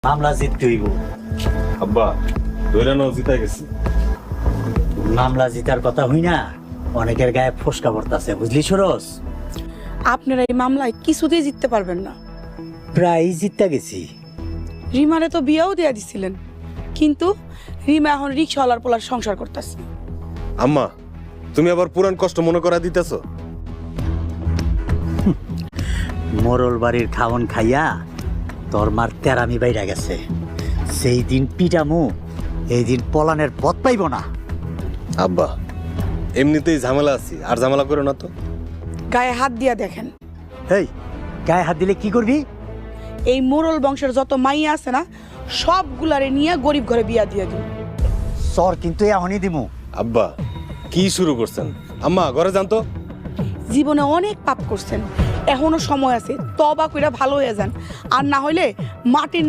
মামলা জিততে হইব। আব্বা দৈরানো জিতা গেছে। মামলা জিতার কথা হই না, অনেকের গায়ে ফসকা পড়তাছে, বুঝলি সরস? আপনারা এই মামলায় কিছুতেই জিততে পারবেন না। প্রায় জিততে গেছি। রিমারে তো বিয়েও দেয়া দিছিলেন, কিন্তু রিমা এখন রিক্সাওয়ালার পোলার সংসার করতেছে। আম্মা তুমি আবার পুরান কষ্ট মনে করা দিতেছ? মোরল বাড়ির খাওন খাইয়া তোর মার তেরামি বাইরা গেছে। সেই দিন পিটামু, এই দিন পলানের পথ পাইব না। আব্বা এমনিতেই ঝামেলা আছি, আর ঝামেলা করো না তো। গায়ে হাত দিয়া দেখেন, এই গায়ে হাত দিলে কি করবি? এই মোরল বংশের যত মাইয়া আছে না, সবগুলারে নিয়ে গরিব ঘরে বিয়া দিয়ে দিন। সর কিন্তু এখনই দিমু। আব্বা কি শুরু করছেন? আম্মা ঘরে যান তো। জীবনে অনেক পাপ করছেন, এখনো সময় আছে, তবা কইরা ভালো হয়ে যান, আর না হইলে মাটির